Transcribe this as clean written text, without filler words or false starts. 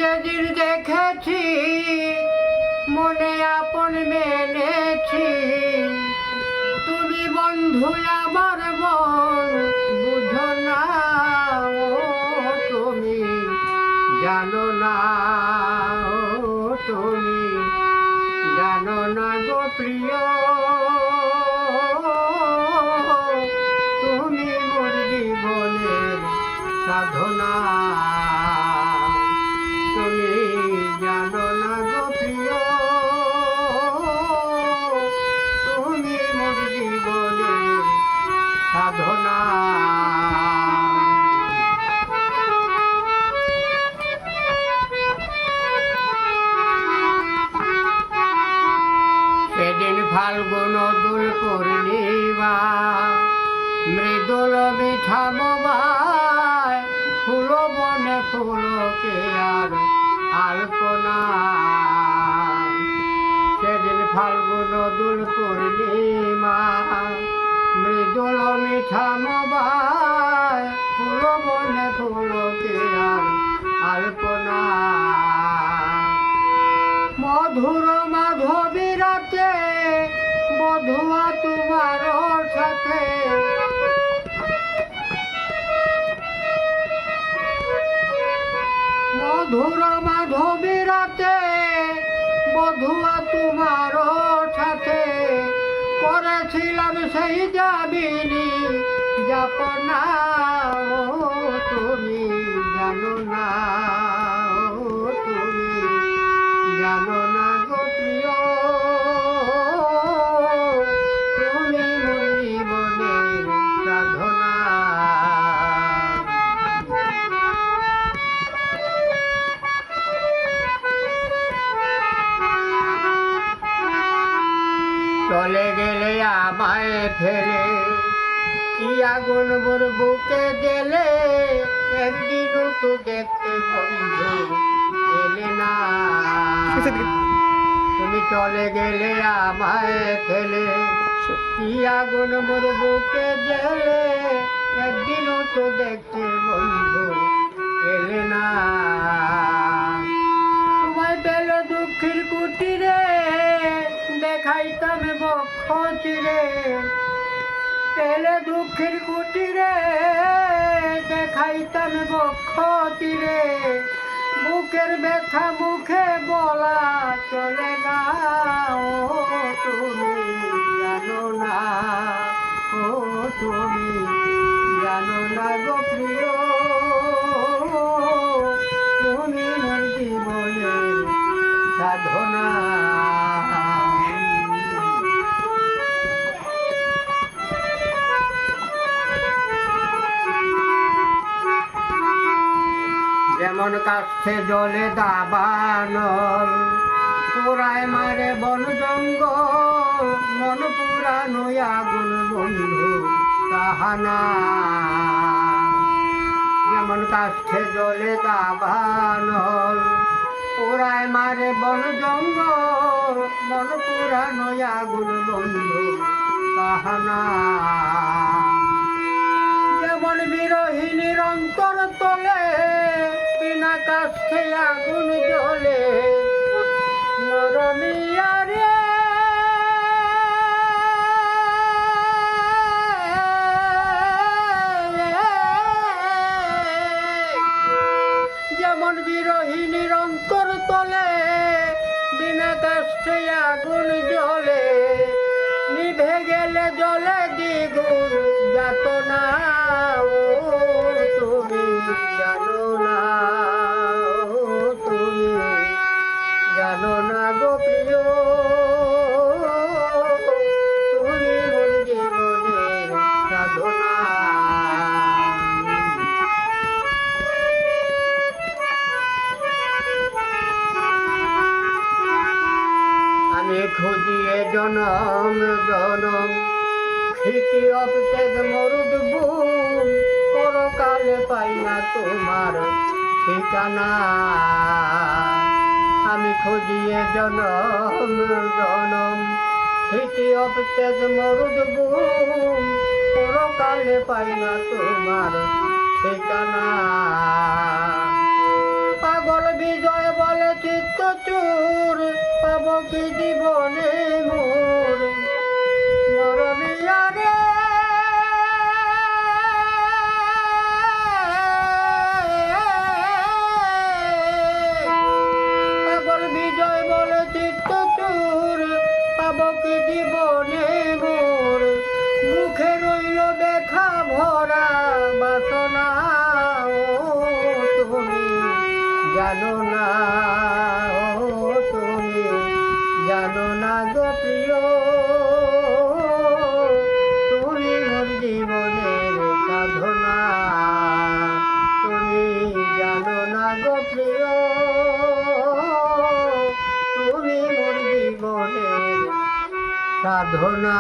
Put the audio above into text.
যেদিন দেখেছি মনে আপন মেনেছি, তুমি বন্ধু আমার মন বুঝো না, ও তুমি জানো না, ও তুমি জানো না গো প্রিয়, তুমি মোর জীবনের সাধনা, তুমি জানো না গো প্রিয়, তুমি মোর জীবনের সাধনা। সেদিন ফাল্গুন দোল পূর্ণিমা, মৃদুল মিঠা মোবায়, ফুল বনে ফুলকে আর আলপনা। সেদিন ফাল্গুন দোল পূর্ণিমা, মৃদুল মিঠা মোবায়, ফুল বনে ফুলকে আর আলপনা। মধুর মাধবী রাতে বধুয়া তোমার সাথে, মধুর মাধবী রাতে বধুয়া তোমার সাথে, করেছিলাম সেই যাবিনী যাপনা, ও তুমি জানো না, ও তুমি জানো না গো প্রিয়, তুমি মোর জীবনের সাধনা। চলে গেলে আমায় ফেলে, কি আগুন মোর বুকে দিলে, একদিনও তো দেখতে বন্ধু এলে না। তুমি চলে গেলে আমায় ফেলে, কি আগুন মোর বুকে দিলে, একদিনও তো দেখতে বন্ধু এলে না। তোমায় পেলে দুঃখের কুটিরে, দেখাইতাম বক্ষ চিরে, পেলে দুঃখের কুটিরে, দেখাইতাম বক্ষ চিরে, বুকের ব্যথা মুখে বলা চলে না, ও তুমি জানো না, ও তুমি জানো না গো প্রিয়, তুমি মোর জীবনের সাধনা। যেমন কাছে জলে দাবানল, পুরায় মারে বন জঙ্গল, মন পুরানো আগুন বন্ধু কাহানা। যেমন কাছে জলে দাবানল, পুরায় মারে বন জঙ্গল, মন পুরানো আগুন বন্ধু কাহানা। যেমন বিরোহিনীর অন্তর তোলে, বিনা কাছে আগুন জ্বলে, নরমিয়া রে যেমন বিরোহিনীর অন্তর তোলে, বিনা কাছে আগুন জ্বলে, নিভে গেলে জলে দ্বিগুণ যাতনা, ও তুমি জানো না, ও তুমি জানো না গো প্রিয়, তুমি মোর জীবনের সাধনা। আমি খুঁজিয়ে জনম জনম, স্মৃতি অবতেজ মরুদ বুম, পরকালে পাই না তোমার ঠিকানা। আমি খুঁজিয়ে জনম জনম, স্মৃতি অবতেজ মরুদ বুম, পরকালে পাই না তোমার ঠিকানা। পাগল বিজয় চিত্ত চোর, পাব কি জীবনে মোর মরমিয়া রে। পাগল বিজয় বলে চিত্ত চোর, পাব কি জীবনে মোর মুখে রইল দেখা ভরা বাসনা। ও তুমি জানো না, ও তুমি জানো না গো প্রিয়, তুমি মোর জীবনের সাধনা। তুমি জানো না গো প্রিয়, তুমি মোর জীবনের সাধনা।